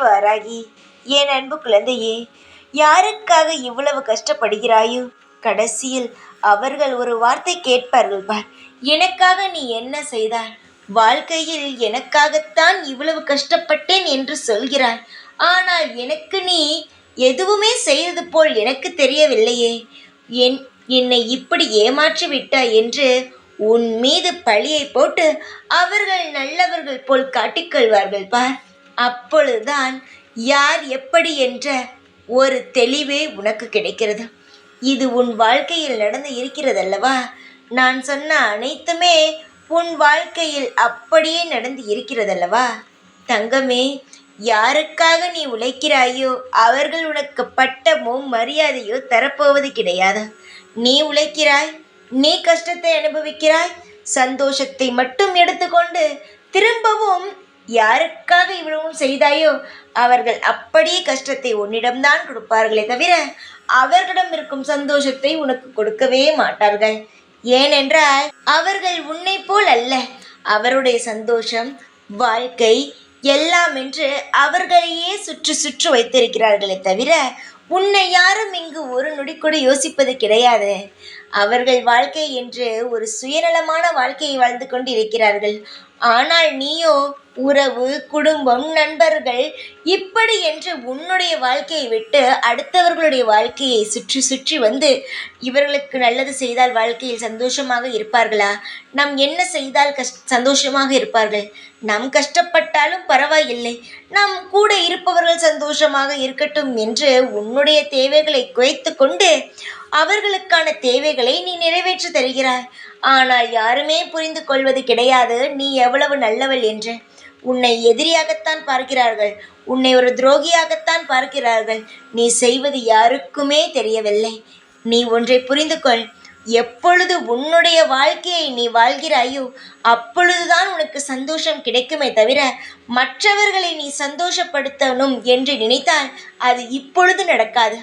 வாராகி, என் அன்பு குழந்தையே, யாருக்காக இவ்வளவு கஷ்டப்படுகிறாயோ? கடைசியில் அவர்கள் ஒரு வார்த்தை கேட்பார்கள் பார். எனக்காக நீ என்ன செய்தாய்? வாழ்க்கையில் எனக்காகத்தான் இவ்வளவு கஷ்டப்பட்டேன் என்று சொல்கிறாய். ஆனால் எனக்கு நீ எதுவுமே செய்தது போல் எனக்கு தெரியவில்லையே. என்னை இப்படி ஏமாற்றி விட்டாய் என்று உன் மீது பழியை போட்டு அவர்கள் நல்லவர்கள் போல் காட்டிக்கொள்வார்கள் பார். அப்பொழுதுதான் யார் எப்படி என்ற ஒரு தெளிவே உனக்கு கிடைக்கிறது. இது உன் வாழ்க்கையில் நடந்து இருக்கிறதல்லவா? நான் சொன்ன அனைத்துமே உன் வாழ்க்கையில் அப்படியே நடந்து இருக்கிறதல்லவா? தங்கமே, யாருக்காக நீ உழைக்கிறாயோ அவர்கள் உனக்கு பட்டமோ மரியாதையோ தரப்போவது கிடையாது. நீ உழைக்கிறாய், நீ கஷ்டத்தை அனுபவிக்கிறாய், சந்தோஷத்தை மட்டும் எடுத்துக்கொண்டு திரும்பவும் யாருக்காக இவ்வளவும் செய்தாயோ அவர்கள் அப்படியே கஷ்டத்தை உன்னிடம்தான் கொடுப்பார்களே தவிர அவர்களிடம் இருக்கும் சந்தோஷத்தை உனக்கு கொடுக்கவே மாட்டார்கள். ஏனென்றால் அவர்கள் உன்னை போல் அல்ல. அவருடைய சந்தோஷம், வாழ்க்கை எல்லாம் என்று அவர்களையே சுற்றி சுற்றி வைத்திருக்கிறார்களே தவிர உன்னை யாரும் இங்கு ஒரு நொடி கூட யோசிப்பது கிடையாது. அவர்கள் வாழ்க்கை என்று ஒரு சுயநலமான வாழ்க்கையை வாழ்ந்து கொண்டு இருக்கிறார்கள். ஆனால் நீயோ உறவு, குடும்பம், நண்பர்கள் இப்படி என்று உன்னுடைய வாழ்க்கையை விட்டு அடுத்தவர்களுடைய வாழ்க்கையை சுற்றி சுற்றி வந்து இவர்களுக்கு நல்லது செய்தால் வாழ்க்கையில் சந்தோஷமாக இருப்பார்களா? நாம் என்ன செய்தால் சந்தோஷமாக இருப்பார்கள்? நாம் கஷ்டப்பட்டாலும் பரவாயில்லை, நம் கூட இருப்பவர்கள் சந்தோஷமாக இருக்கட்டும் என்று உன்னுடைய தேவைகளை குறைத்து கொண்டு அவர்களுக்கான தேவைகளை நீ நிறைவேற்றி தருகிறாய். ஆனால் யாருமே புரிந்து கொள்வது கிடையாது நீ எவ்வளவு நல்லவள் என்று. உன்னை எதிரியாகத்தான் பார்க்கிறார்கள், உன்னை ஒரு துரோகியாகத்தான் பார்க்கிறார்கள். நீ செய்வது யாருக்குமே தெரியவில்லை. நீ ஒன்றை புரிந்து கொள். எப்பொழுது உன்னுடைய வாழ்க்கையை நீ வாழ்கிறாயோ அப்பொழுதுதான் உனக்கு சந்தோஷம் கிடைக்குமே தவிர மற்றவர்களை நீ சந்தோஷப்படுத்தணும் என்று நினைத்தால் அது இப்பொழுது நடக்காது.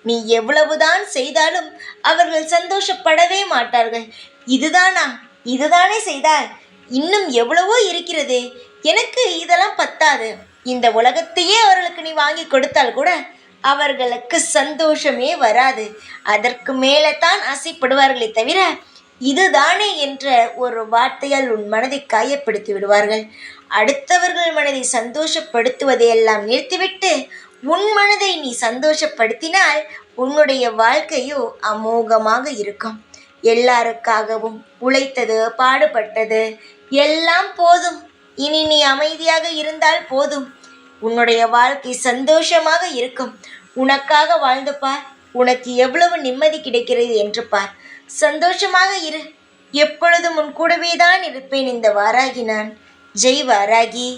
நீ எவ்வளவுதான் செய்தாலும் அவர்கள் சந்தோஷப்படவே மாட்டார்கள். இதுதானே செய்தால் இன்னும் எவ்வளவோ இருக்கிறது, எனக்கு இதெல்லாம் பத்தாது. இந்த உலகத்தையே அவர்களுக்கு நீ வாங்கி கொடுத்தால் கூட அவர்களுக்கு சந்தோஷமே வராது. அதற்கு மேலே தான் ஆசைப்படுவார்களே தவிர இதுதானே என்ற ஒரு வார்த்தையால் உன் மனதை காயப்படுத்தி விடுவார்கள். அடுத்தவர்கள் மனதை சந்தோஷப்படுத்துவதையெல்லாம் நிறுத்திவிட்டு உன் மனதை நீ சந்தோஷப்படுத்தினால் உன்னுடைய வாழ்க்கையோ அமோகமாக இருக்கும். எல்லாருக்காகவும் உழைத்தது, பாடுபட்டது எல்லாம் போதும். இனி நீ அமைதியாக இருந்தால் போதும். உன்னுடைய வாழ்க்கை சந்தோஷமாக இருக்கும். உனக்காக வாழ்ந்து பார், உனக்கு எவ்வளவு நிம்மதி கிடைக்கிறது என்று பார். சந்தோஷமாக இரு. எப்பொழுதும் உன் கூடவே தான் இருப்பேன் இந்த வாராகி நான். ஜெய் வாராகி.